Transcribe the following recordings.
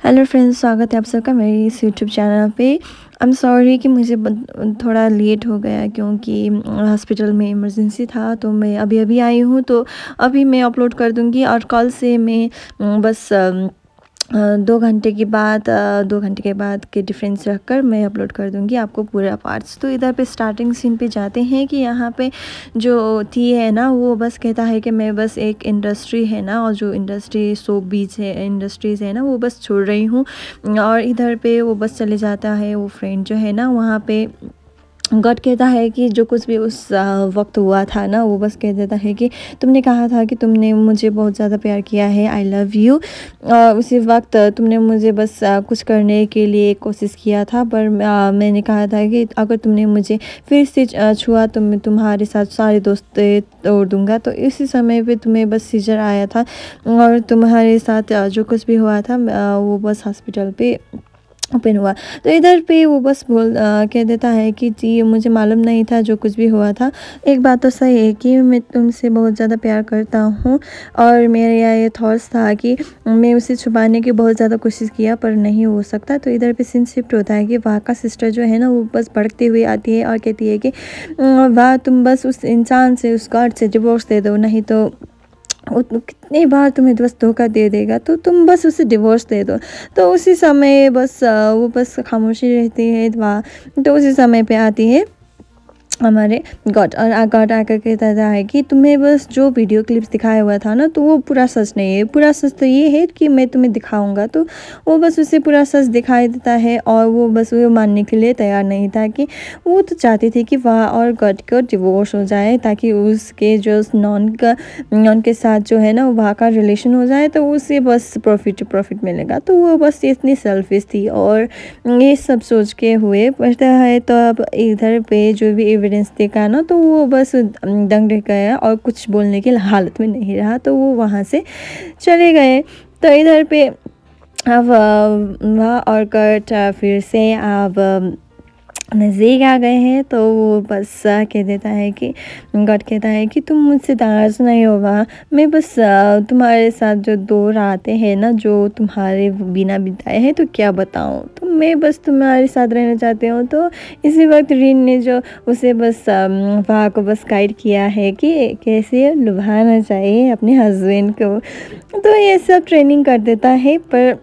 Hello friends, स्वागत है आप सबका मेरे इस यूट्यूब चैनल पे। आई एम सॉरी कि मुझे थोड़ा लेट हो गया क्योंकि हॉस्पिटल में इमरजेंसी था, तो मैं अभी अभी आई हूँ। तो अभी मैं अपलोड कर दूँगी और कल से मैं बस 2 घंटे के बाद के डिफरेंस रखकर मैं अपलोड कर दूँगी आपको पूरा पार्ट्स। तो इधर पे स्टार्टिंग सीन पे जाते हैं कि यहाँ पे जो थी है ना, वो बस कहता है कि मैं बस एक इंडस्ट्री है ना, और जो इंडस्ट्री सोप बीच है, इंडस्ट्रीज़ है ना, वो बस छोड़ रही हूँ। और इधर पे वो बस चले जाता है, वो फ्रेंड जो है ना वहाँ पे गॉड कहता है कि जो कुछ भी उस वक्त हुआ था ना, वो बस कह देता है कि तुमने कहा था कि तुमने मुझे बहुत ज़्यादा प्यार किया है, आई लव यू। उसी वक्त तुमने मुझे बस कुछ करने के लिए कोशिश किया था, पर मैंने कहा था कि अगर तुमने मुझे फिर से छुआ तो मैं तुम्हारे साथ सारे दोस्ती तोड़ दूंगा। तो इसी समय पे तुम्हें बस सीजर आया था और तुम्हारे साथ जो कुछ भी हुआ था वो बस हॉस्पिटल पे ओपन हुआ। तो इधर पे वो बस कह देता है कि जी मुझे मालूम नहीं था जो कुछ भी हुआ था। एक बात तो सही है कि मैं तुमसे बहुत ज़्यादा प्यार करता हूँ, और मेरा ये थॉट्स था कि मैं उसे छुपाने की बहुत ज़्यादा कोशिश किया पर नहीं हो सकता। तो इधर पे सीन शिफ्ट होता है कि वहाँ का सिस्टर जो है ना, वो बस भड़कती हुई आती है और कहती है कि वाह, तुम बस उस इंसान से, उस गॉड से डिवोर्स दे दो, नहीं तो वो तो कितनी बार तुम्हें बस धोखा दे देगा, तो तुम बस उसे डिवोर्स दे दो। तो उसी समय बस वो बस खामोशी रहती है वहाँ। तो उसी समय पे आती है हमारे गॉड, और गॉड आकर कहता है कि तुम्हें बस जो वीडियो क्लिप्स दिखाया हुआ था ना, तो वो पूरा सच नहीं है। पूरा सच तो ये है कि मैं तुम्हें दिखाऊंगा। तो वो बस उसे पूरा सच दिखाई देता है, और वो बस वो मानने के लिए तैयार नहीं था कि वो तो चाहती थी कि वह और गॉड को डिवोर्स हो जाए, ताकि उसके जो नॉन के साथ जो है ना वहाँ का रिलेशन हो जाए, तो उसे बस प्रॉफिट मिलेगा। तो वो बस इतनी सेल्फिश थी, और ये सब सोच के हुए पड़ता है। तो अब इधर पे जो भी एविडेंस देखा ना, तो वो बस दंग रह गया और कुछ बोलने की हालत में नहीं रहा, तो वो वहाँ से चले गए। तो इधर पे अब वह और कट फिर से अब नज़दीक आ गए हैं। तो वो बस कह देता है कि गॉड कहता है कि तुम मुझसे नाराज़ नहीं होगा। मैं बस तुम्हारे साथ जो 2 रातें हैं ना, जो तुम्हारे बिना बिताए हैं, तो क्या बताऊँ। तो मैं बस तुम्हारे साथ रहना चाहती हूँ। तो इसी वक्त रीन ने जो उसे बस वहाँ को बस गाइड किया है कि कैसे लुभाना चाहिए अपने हस्बैंड को। तो ये सब ट्रेनिंग कर देता है, पर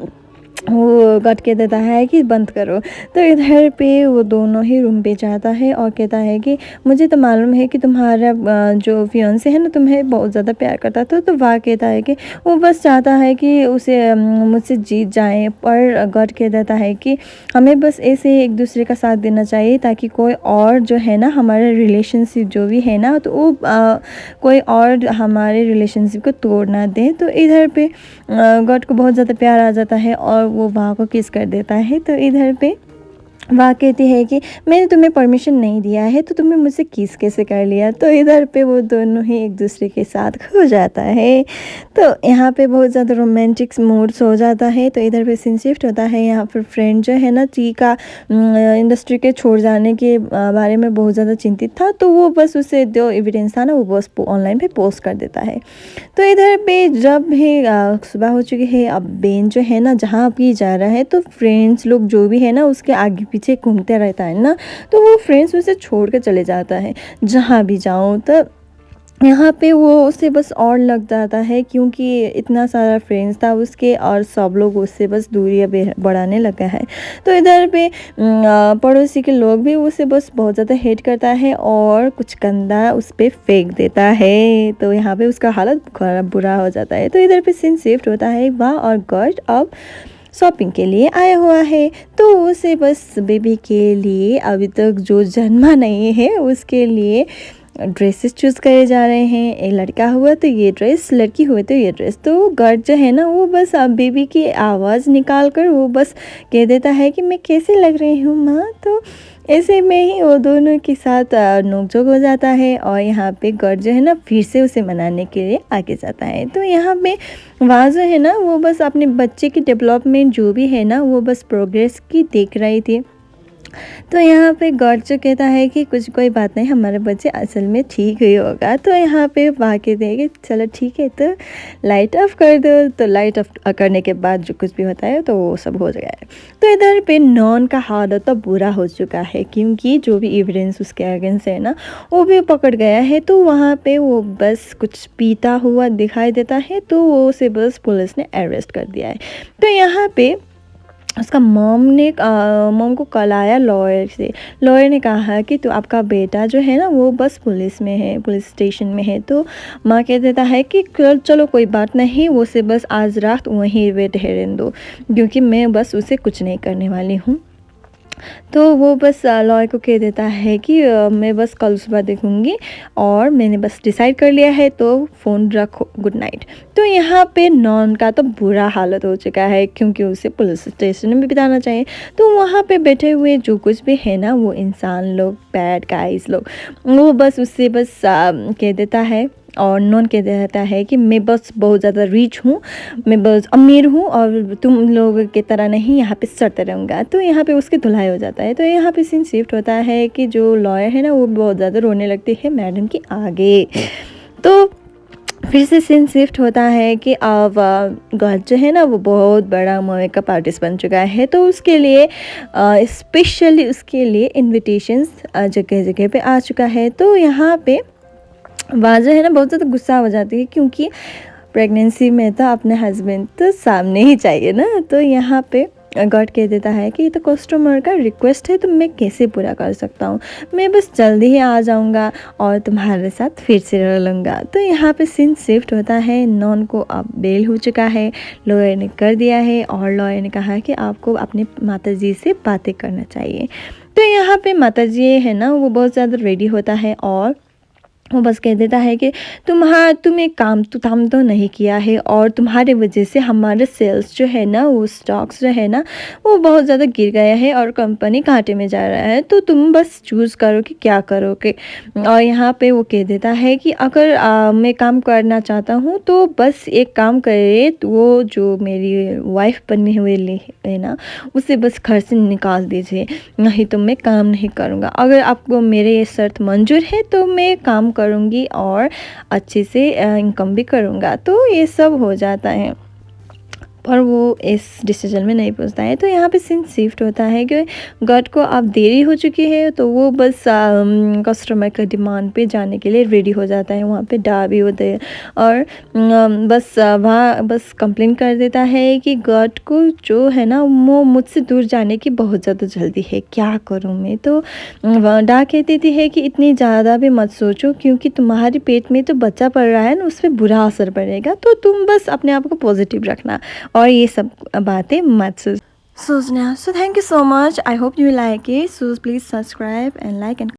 वो गॉड कह देता है कि बंद करो। तो इधर पे वो दोनों ही रूम पे जाता है और कहता है कि मुझे तो मालूम है कि तुम्हारा जो फियांसे है ना, तुम्हें बहुत ज़्यादा प्यार करता था। तो वह कहता है कि वो बस चाहता है कि उसे मुझसे जीत जाए। पर गॉड कह देता है कि हमें बस ऐसे ही एक दूसरे का साथ देना चाहिए, ताकि कोई और जो है ना हमारा रिलेशनशिप जो भी है ना, तो वो कोई और हमारे रिलेशनशिप को तोड़ ना दे। तो इधर पे गॉड को बहुत ज़्यादा प्यार आ जाता है और वो वहाँ को किस कर देता है। तो इधर पे वह कहती है कि मैंने तुम्हें परमिशन नहीं दिया है, तो तुमने मुझसे किस कैसे कर लिया। तो इधर पे वो दोनों ही एक दूसरे के साथ खो जाता है। तो यहाँ पे बहुत ज़्यादा रोमांटिक मूड्स हो जाता है। तो इधर पे सीन शिफ्ट होता है। यहाँ पर फ्रेंड जो है ना, ची का इंडस्ट्री के छोड़ जाने के बारे में बहुत ज़्यादा चिंतित था। तो वो बस उसे जो एविडेंस था ना, वो बस ऑनलाइन पे पोस्ट कर देता है। तो इधर पे जब भी सुबह हो चुकी है, अब बेन जो है ना जहाँ भी जा रहा है, तो फ्रेंड्स लोग जो भी है ना उसके आगे पीछे घूमते रहता है ना। तो वो फ्रेंड्स उसे छोड़ कर चले जाता है जहाँ भी जाऊँ। तो यहाँ पे वो उसे बस और लग जाता है, क्योंकि इतना सारा फ्रेंड्स था उसके और सब लोग उससे बस दूरियां बढ़ाने लगा है। तो इधर पे पड़ोसी के लोग भी उसे बस बहुत ज़्यादा हेट करता है और कुछ गंदा उस पर फेंक देता है। तो यहाँ पे उसका हालत खराब बुरा हो जाता है। तो इधर पे सीन शिफ्ट होता है, वह और गॉड अब शॉपिंग के लिए आया हुआ है। तो उसे बस बेबी के लिए अभी तक जो जन्मा नहीं है उसके लिए ड्रेसेस चूज़ करे जा रहे हैं। एक लड़का हुआ तो ये ड्रेस, लड़की हुई तो ये ड्रेस। तो गर्ल जो है ना, वो बस अब बेबी की आवाज़ निकाल कर वो बस कह देता है कि मैं कैसे लग रही हूँ माँ। तो ऐसे में ही वो दोनों के साथ नोकझोंक हो जाता है, और यहाँ पे गर्ल जो है ना फिर से उसे मनाने के लिए आगे जाता है। तो यहाँ पे वहाँ जो है ना, वो बस अपने बच्चे की डेवलपमेंट जो भी है ना, वो बस प्रोग्रेस की देख रही थी। तो यहाँ पे गॉड जो कहता है कि कुछ कोई बात नहीं, हमारा बच्चे असल में ठीक ही होगा। तो यहाँ पे वहाँ कहते हैं कि चलो ठीक है, तो लाइट ऑफ कर दो। तो लाइट ऑफ करने के बाद जो कुछ भी होता है तो वो सब हो गया है। तो इधर पे नॉन का हालत तो बुरा हो चुका है, क्योंकि जो भी एविडेंस उसके अगेंस्ट है ना वो भी पकड़ गया है। तो वहाँ पे वो बस कुछ पीता हुआ दिखाई देता है, तो वो उसे बस पुलिस ने अरेस्ट कर दिया है। तो यहाँ पे उसका मॉम को कॉल आया लॉयर से। लॉयर ने कहा कि तो आपका बेटा जो है ना वो बस पुलिस में है, पुलिस स्टेशन में है। तो माँ कह देता है कि चलो कोई बात नहीं, वो से बस आज रात वहीं वे ठहरने दो, क्योंकि मैं बस उसे कुछ नहीं करने वाली हूँ। तो वो बस लॉयर को कह देता है कि मैं बस कल सुबह देखूँगी और मैंने बस डिसाइड कर लिया है, तो फ़ोन रखो, गुड नाइट। तो यहाँ पे नॉन का तो बुरा हालत हो चुका है, क्योंकि उसे पुलिस स्टेशन में बिताना चाहिए। तो वहाँ पे बैठे हुए जो कुछ भी है ना वो इंसान लोग, बैड गाइस लोग, वो बस उससे बस कह देता है, और नॉन कह देता है कि मैं बस बहुत ज़्यादा रिच हूँ, मैं बस अमीर हूँ और तुम लोगों की तरह नहीं यहाँ पे सड़ता रहूँगा। तो यहाँ पे उसकी धुलाई हो जाता है। तो यहाँ पे सीन शिफ्ट होता है कि जो लॉयर है ना वो बहुत ज़्यादा रोने लगती है मैडम के आगे। तो फिर से सीन शिफ्ट होता है कि अब गॉड जो है ना वो बहुत बड़ा मेकअप आर्टिस्ट बन चुका है। तो उसके लिए स्पेशली उसके लिए इन्विटेशंस जगह जगह पे आ चुका है। तो यहाँ पे वहाँ जो है ना बहुत ज़्यादा गुस्सा हो जाती है, क्योंकि प्रेगनेंसी में तो अपने हस्बैंड तो सामने ही चाहिए ना। तो यहाँ पे गॉड कह देता है कि ये तो कस्टमर का रिक्वेस्ट है, तो मैं कैसे पूरा कर सकता हूँ, मैं बस जल्दी ही आ जाऊँगा और तुम्हारे साथ फिर से रह लूँगा। तो यहाँ पे सीन शिफ्ट होता है, नॉन को अब बेल हो चुका है, लॉयर ने कर दिया है, और लॉयर ने कहा कि आपको अपने माताजी से बातें करना चाहिए। तो यहाँ पे माताजी है ना वो बहुत ज़्यादा रेडी होता है, और वो बस कह देता है कि तुम एक काम तो नहीं किया है, और तुम्हारे वजह से हमारे सेल्स जो है ना, वो स्टॉक्स जो है ना वो बहुत ज़्यादा गिर गया है और कंपनी घाटे में जा रहा है। तो तुम बस चूज़ करो कि क्या करोगे। और यहाँ पे वो कह देता है कि अगर मैं काम करना चाहता हूँ तो बस एक काम करे, तो वो जो मेरी वाइफ बनी हुई है ना उसे बस घर से निकाल दीजिए, नहीं तो मैं काम नहीं करूँगा। अगर आपको मेरे ये शर्त मंजूर है तो मैं काम करूँगी और अच्छे से इनकम भी करूँगा। तो ये सब हो जाता है, पर वो इस डिसीजन में नहीं पहुंचता है। तो यहाँ पे सीन शिफ्ट होता है कि गॉड को अब देरी हो चुकी है, तो वो बस कस्टमर का डिमांड पे जाने के लिए रेडी हो जाता है। वहाँ पे डा भी होते हैं, और बस वहाँ बस कंप्लेन कर देता है कि गॉड को जो है ना वो मुझसे दूर जाने की बहुत ज़्यादा जल्दी है, क्या करूँ मैं। तो डा कहती थी है कि इतनी ज़्यादा भी मत सोचो, क्योंकि तुम्हारे पेट में तो बच्चा पड़ रहा है ना, उस पर बुरा असर पड़ेगा। तो तुम बस अपने आप को पॉजिटिव रखना और ये सब बातें मत सोचना। So thank you so much, I hope you like it. So please subscribe and like and